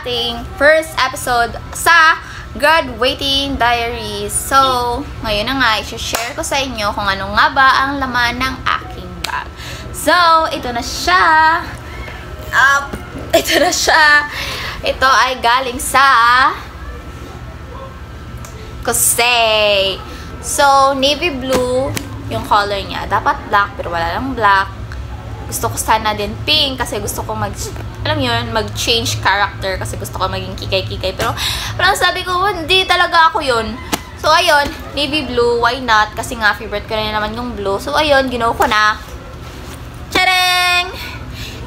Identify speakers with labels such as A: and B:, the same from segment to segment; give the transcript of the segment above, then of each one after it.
A: ating first episode sa Graduating Diaries. So, ngayon na nga, i-share ko sa inyo kung ano nga ba ang laman ng aking bag. So, ito na siya. Ito ay galing sa Kosei. So, navy blue yung color niya. Dapat black, pero wala lang black. Gusto ko sana din pink kasi gusto ko mag-change character kasi gusto ko maging kikay-kikay. Pero parang sabi ko, hindi talaga ako yun. So, ayun, navy blue, why not? Kasi nga, favorite ko na naman yung blue. So, ayun, ginawa ko na. Tadang!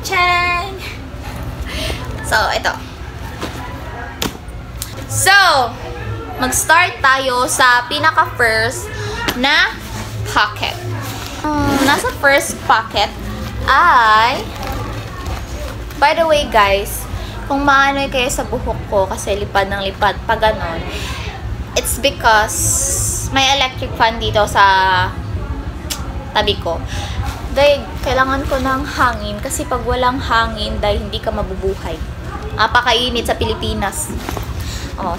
A: Tadang! So, ito. So, mag-start tayo sa pinaka-first na pocket. Nasa first pocket ay, by the way guys, kung maanoy kayo sa buhok ko kasi lipad ng lipad pa ganon, it's because may electric fan dito sa tabi ko. Dahil kailangan ko ng hangin kasi pag walang hangin, dahil hindi ka mabubuhay. Napakainit sa Pilipinas.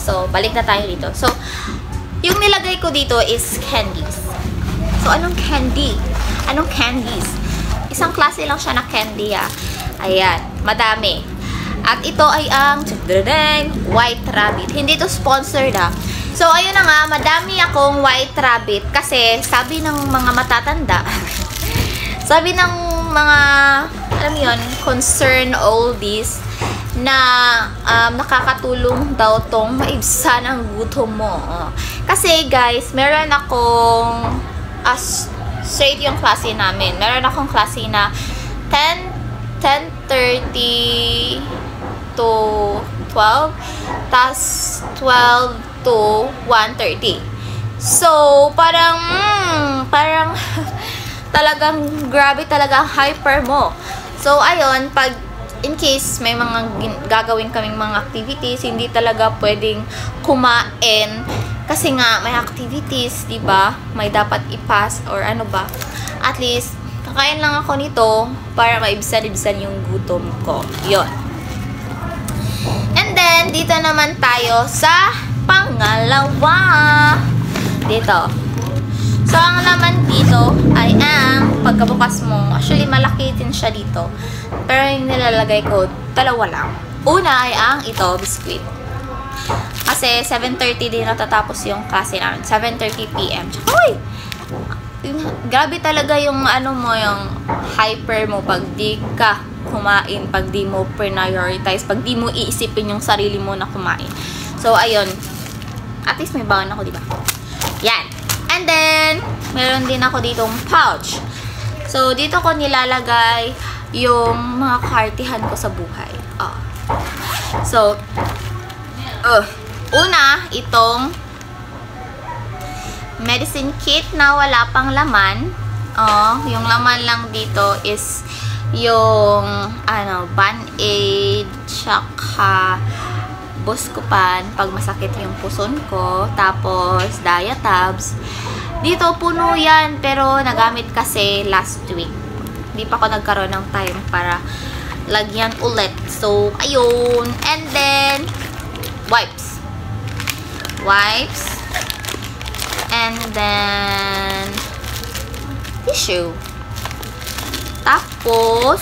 A: So, balik na tayo dito. So, yung nilagay ko dito is candies. So, anong candy? Anong candies? Isang klase lang siya na candy, Ayan, madami. At ito ay ang White Rabbit. Hindi to sponsored, So, ayun na nga, madami akong White Rabbit kasi sabi ng mga matatanda, sabi ng mga, alam mo yun, concerned oldies, na nakakatulong daw tong maibsan ang gutom mo. Kasi guys, meron akong straight yung klase namin. Meron akong klase na 10:30 to 12, tas 12 to 1:30. So, parang talagang grabe talaga ang hyper mo. So, ayun, pag in case may mga gagawin kaming mga activities, hindi talaga pwedeng kumain kasi nga may activities, 'di ba? May dapat i-pass or ano ba? At least kakain lang ako nito para maibsan-ibsan yung gutom ko. 'Yon. And then dito naman tayo sa pangalawa. Dito. So, ang laman dito ay ang pagkabukas mo. Actually, malaki din siya dito. Pero yung nilalagay ko, dalawa lang. Una ay ang ito, biscuit. Kasi 7:30 din natatapos yung klase namin. 7:30 PM. Tsaka, grabe talaga yung ano mo, yung hyper mo pag di ka kumain, pag di mo prioritize, pag di mo iisipin yung sarili mo na kumain. So, ayun. At least may baon ako, diba? Yan. And then, meron din ako ditong pouch. So, dito ko nilalagay yung mga kaartihan ko sa buhay. So, una, itong medicine kit na wala pang laman. Yung laman lang dito is yung, Band-Aid, tsaka Buscopan pag masakit yung puson ko, tapos Diatabs. Dito puno yan, pero nagamit kasi last week. Hindi pa ako nagkaroon ng time para lagyan ulit. So, ayun. And then, wipes. And then, tissue. Tapos,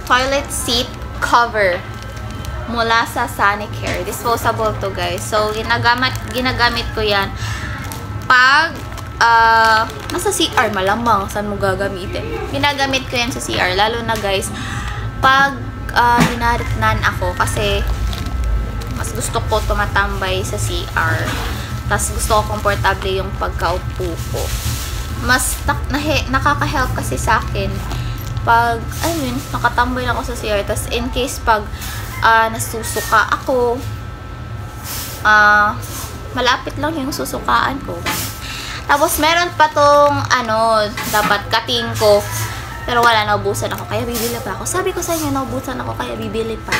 A: toilet seat cover mula sa Sonicare. Disposable to, guys. So, ginagamit ko yan pag nasa CR, malamang saan mo gagamitin. Ginagamit ko yan sa CR. Lalo na, guys, pag hinaritnan ako kasi mas gusto ko tumatambay sa CR. Tapos gusto ko komportable yung pagkaupo ko. Mas nakaka-help kasi sa akin pag, nakatambay ako sa CR. Tapos in case pag nasusuka ako, malapit lang yung susukaan ko. Tapos meron pa tong, dapat cutting ko. Pero wala, naubusan ako. Kaya bibili pa ako. Sabi ko sa inyo, naubusan ako. Kaya bibili pa.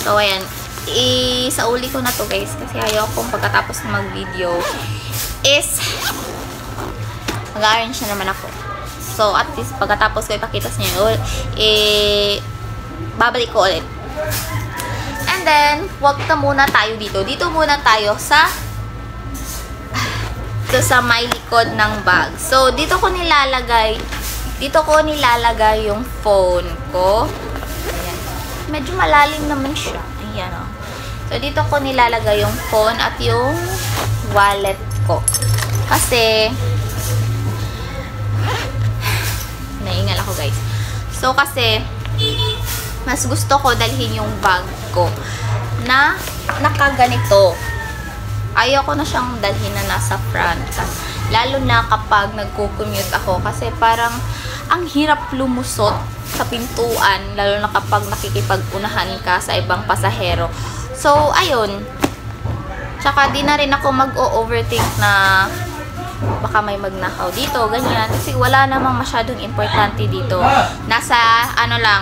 A: So, ayan. Isauli ko na to, guys. Kasi ayaw kong pagkatapos ng mag-video is mag-arrange na naman ako. So, at least, pagkatapos ko ipakita sa inyo, babalik ko ulit. And then, wag na muna tayo dito. Dito muna tayo sa may likod ng bag. So, dito ko nilalagay yung phone ko. Ayan. Medyo malalim naman siya. Ayan, o. So, dito ko nilalagay yung phone at yung wallet ko. Kasi, naingal ako, guys. So, kasi, mas gusto ko dalhin yung bag ko na nakaganito. Ayoko na siyang dalhin na nasa front. Lalo na kapag nagko-commute ako. Kasi parang ang hirap lumusot sa pintuan. Lalo na kapag nakikipag-unahan ka sa ibang pasahero. So, ayun. Tsaka di na rin ako mag-o-overthink na baka may magnakaw dito, ganyan. Kasi wala namang masyadong importante dito. Nasa,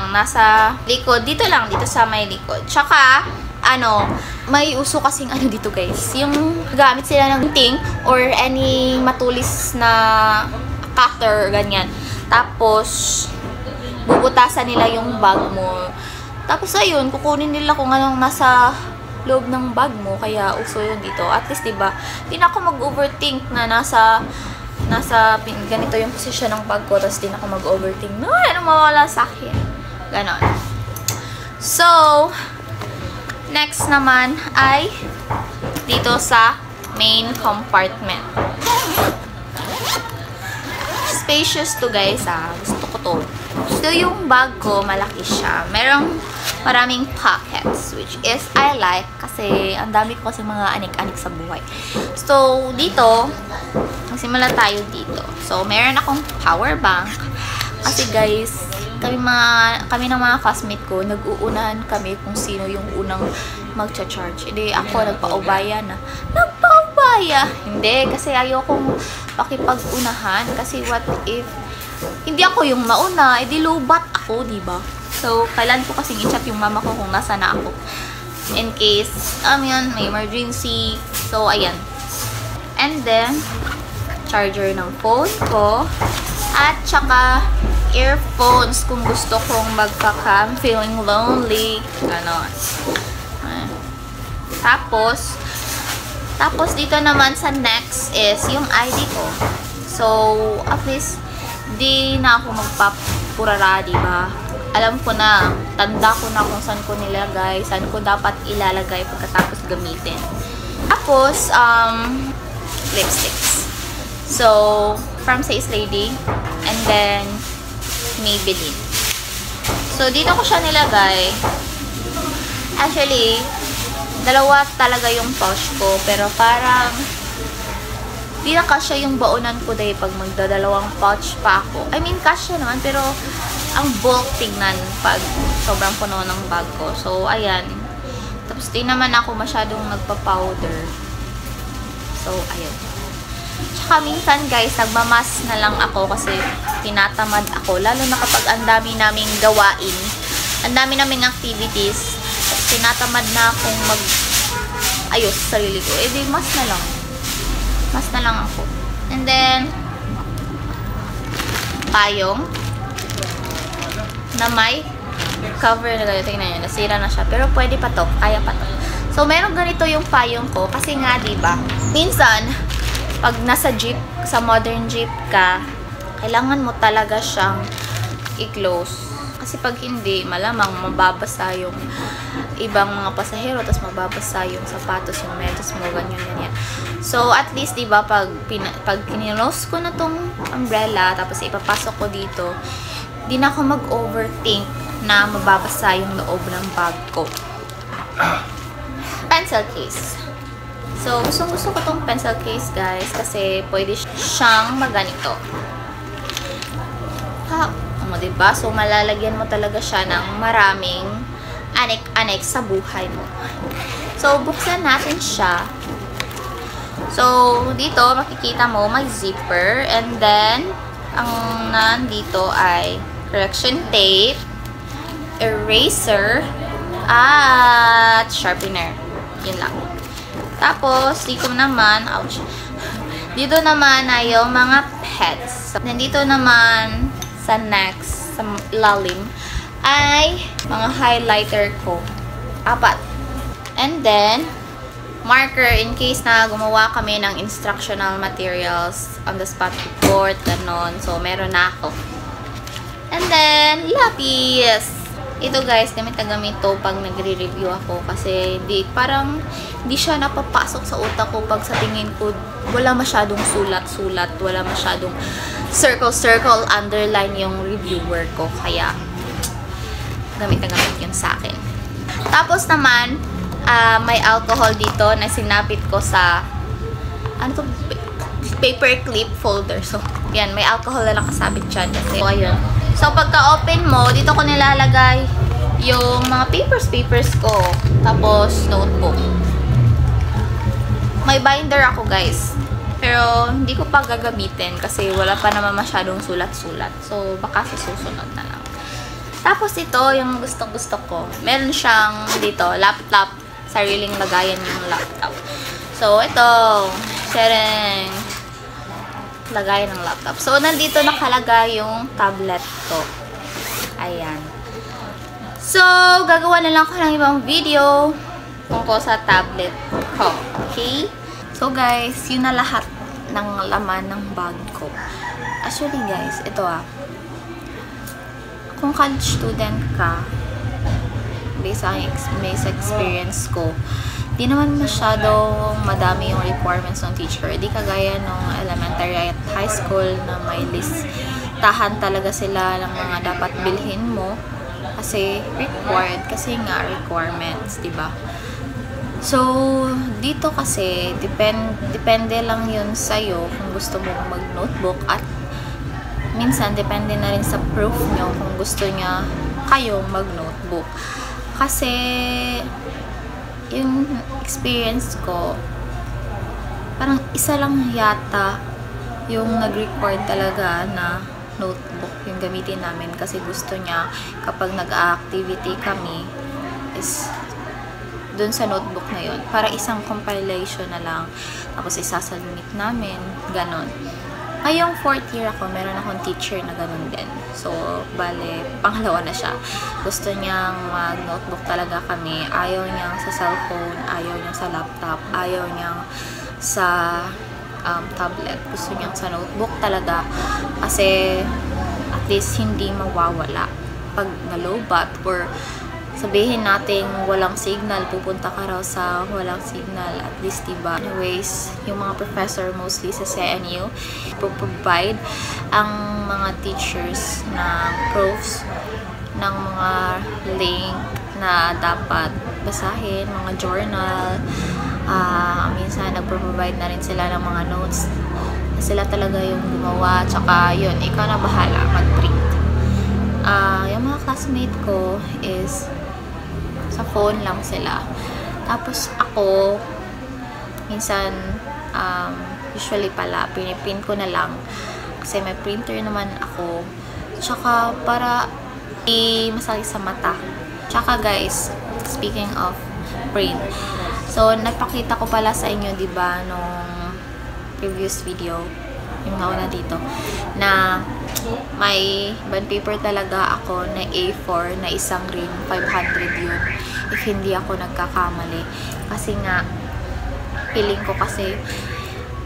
A: nasa likod. Dito lang, dito sa may likod. Tsaka, may uso kasing dito guys. Yung gamit sila ng ting or any matulis na cutter, ganyan. Tapos, bubutasan nila yung bag mo. Tapos, ayun, kukunin nila kung anong nasa loob ng bag mo, kaya uso yun dito. At least, diba, di na ako mag-overthink na nasa ganito yung posisyon ng bag ko, tapos di na ako mag-overthink na, ano mawala sa akin. Ganon. So, next naman ay dito sa main compartment. Spacious to guys, gusto ko to. So, yung bag ko, malaki siya. Maraming pockets, which is I like kasi ang dami ko kasi mga anik-anik sa buhay. So, dito, magsimula tayo dito. So, meron akong power bank. Kasi guys, kami ng mga classmate ko, nag-uunahan kami kung sino yung unang magcha-charge. Hindi ako, nagpaubaya na. Nagpaubaya! Hindi, kasi ayokong pakipag-unahan. Kasi what if, hindi ako yung mauna, edi low-bat ako, diba? So, kailan ko kasing i-chat yung mama ko kung nasa na ako. In case, may emergency. So, ayan. And then, charger ng phone ko. At saka, earphones kung gusto kong magpa-cam, feeling lonely. Ganon. Tapos, dito naman sa next is yung ID ko. So, at least, di na ako magpapurara, diba? Alam ko na, tanda ko na kung saan ko nilagay, saan ko dapat ilalagay pagkatapos gamitin. Tapos, lipsticks. So, from Says Lady, and then, Maybelline. So, dito ko siya nilagay. Actually, dalawa talaga yung pouch ko, pero parang, di na kasya yung baunan ko dahil pag magdadalawang pouch pa ako. I mean, kasya naman, pero ang bulk tignan pag sobrang puno ng bag ko. So, ayan. Tapos, di naman ako masyadong nagpa-powder. So, ayan. Tsaka minsan, guys, nagmamas na lang ako kasi tinatamad ako. Lalo na kapag ang dami naming gawain, ang dami naming activities, tinatamad na akong mag-ayos sa sarili ko. Eh, di, mas na lang. Mas na lang ako. And then, payong na may cover na ganito. Tingnan nyo, nasira na siya. Pero pwede pa to. Kaya pa to. So, meron ganito yung payong ko. Kasi nga, diba, minsan, pag nasa jeep, sa modern jeep ka, kailangan mo talaga siyang i-close. Kasi pag hindi, malamang mababasa yung ibang mga pasahero, tapos mababasa yung sapatos, yung medyas mo, ganyan. So, at least, diba, pag kinilos ko na tong umbrella, tapos ipapasok ko dito, di na ako mag-overthink na mababasa yung loob ng bag ko. Pencil case. So, gusto ko tong pencil case, guys, kasi pwede siyang maganito. Diba? So, malalagyan mo talaga siya ng maraming anek-anek sa buhay mo. So, buksan natin siya. So, dito, makikita mo, may zipper. And then, ang nandito ay correction tape, eraser, at sharpener. Yun lang. Tapos, dito naman, ouch. Dito naman ay yung mga pets. So, nandito naman sa next, sa lalim, ay mga highlighter ko. 4. And then, marker in case na gumawa kami ng instructional materials on the spot report, ganon. So, meron na ako. And then, lapis. Ito guys, gamit na gamit to pag nagre-review ako kasi parang hindi siya napapasok sa utak ko pag sa tingin ko wala masyadong sulat-sulat, wala masyadong circle-circle, underline yung reviewer ko. Kaya, gamit na gamit yun sa akin. Tapos naman, may alcohol dito na sinapit ko sa ano to, paper clip folder. So, yan, may alcohol na nakasabit dyan. So, ayun. So, pagka-open mo, dito ko nilalagay yung mga papers ko. Tapos, notebook. May binder ako, guys. Pero, hindi ko pa gagamitin kasi wala pa naman masyadong sulat-sulat. So, baka sa susunod na lang. Tapos, ito, yung gusto ko. Meron siyang dito, laptop. Sariling lagayan yung laptop. So, ito. Sharing. Lagayan ng laptop. So, nandito nakalagay yung tablet ko. Ayan. So, gagawa na lang ako ng ibang video tungkol sa tablet ko. Okay? So, guys, yun na lahat ng laman ng bag ko. Actually, guys, ito kung college student ka, based sa experience ko, di naman masyadong madami yung requirements ng teacher. Di kagaya nung elementary at high school na may listahan talaga sila ng mga dapat bilhin mo kasi required, kasi nga requirements, diba? So, dito kasi, depende lang yun sa'yo kung gusto mo mag-notebook at minsan, depende na rin sa proof nyo kung gusto niya kayong mag-notebook. Kasi, yung experience ko, parang isa lang yata yung nag-record talaga na notebook yung gamitin namin kasi gusto niya kapag nag-activity kami is dun sa notebook na yun. Para isang compilation na lang. Tapos isasubmit namin. Ganon. Ngayong 4th year ako, meron akong teacher na ganon din. So, bale, pangalawa na siya. Gusto niyang mag-notebook talaga kami. Ayaw niyang sa cellphone, ayaw niyang sa laptop, ayaw niyang sa tablet. Gusto niyang sa notebook talaga. Kasi, at least, hindi mawawala. Pag nalobat or sabihin natin walang signal, pupunta ka raw sa walang signal, at least diba. Anyways, yung mga professor mostly sa CNU provide ang mga teachers na profs ng mga link na dapat basahin, mga journal. Minsan nagpro-provide na rin sila ng mga notes na sila talaga yung gumawa, tsaka yun, ikaw na bahala mag-print. Yung mga classmate ko is sa phone lang sila. Tapos ako, minsan, usually pala, piniprint ko na lang. Kasi may printer naman ako. Tsaka, para di masakit sa mata. Tsaka guys, speaking of print. So, nagpakita ko pala sa inyo, diba, nung previous video, yung nauna dito, na may bond paper talaga ako na A4 na isang ring, 500 yun if hindi ako nagkakamali. Kasi nga, feeling ko kasi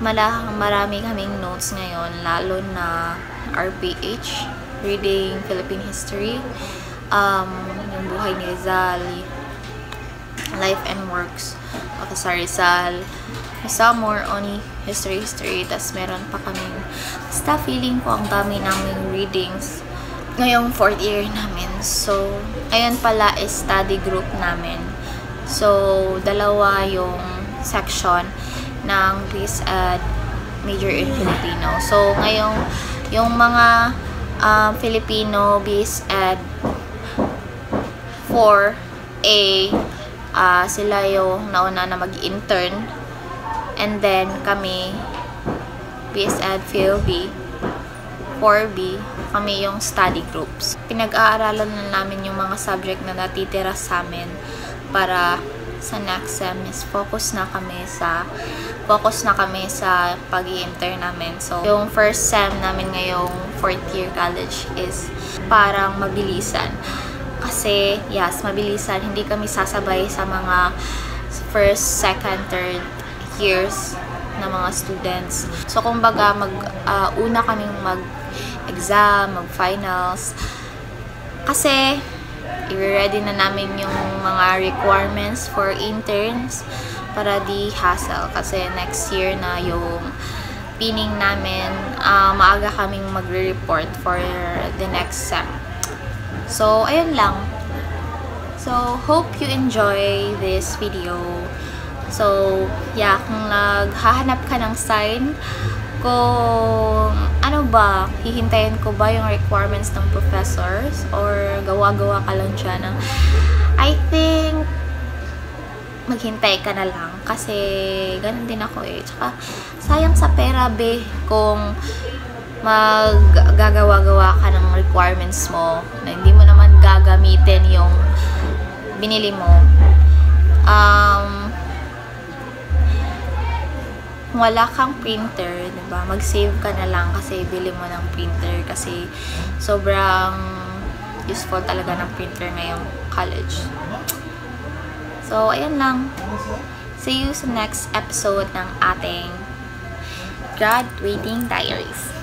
A: marami kaming notes ngayon, lalo na RPH, Reading Philippine History, yung buhay ni Rizal, Life and Works of Rizal, some more on history, tas meron pa kaming basta feeling ko ang dami naming readings ngayong 4th year namin. So, ayun pala is study group namin. So, dalawa yung section ng BSED major in Filipino. So, ngayong yung mga Filipino BSED 4A, sila yung nauna na mag-intern. And then, kami, BSED POB, 4B, kami yung study groups. Pinag-aaralan na namin yung mga subject na natitira sa amin para sa next sem is focus na kami sa pag-i-intern namin. So, yung first sem namin ngayong 4th year college is parang mabilisan. Kasi, yes, mabilisan. Hindi kami sasabay sa mga first, second, third years na mga students. So, kumbaga, una kaming mag-exam, mag-finals. Kasi, i-ready na namin yung mga requirements for interns para di hassle. Kasi next year na yung pining namin, maaga kaming magre-report for the next sem. So, ayun lang. So, hope you enjoy this video. So, yeah, kung naghahanap ka ng sign, kung ano ba, hihintayin ko ba yung requirements ng professors or gawa-gawa ka lang dyan ng, I think maghintay ka na lang kasi ganun din ako eh. Tsaka sayang sa pera be kung maggagawa-gawa ka ng requirements mo na hindi mo naman gagamitin yung binili mo. Kung wala kang printer, diba, mag-save ka na lang kasi bili mo ng printer kasi sobrang useful talaga ng printer ngayong college. So, ayan lang. See you sa next episode ng ating graduating diaries.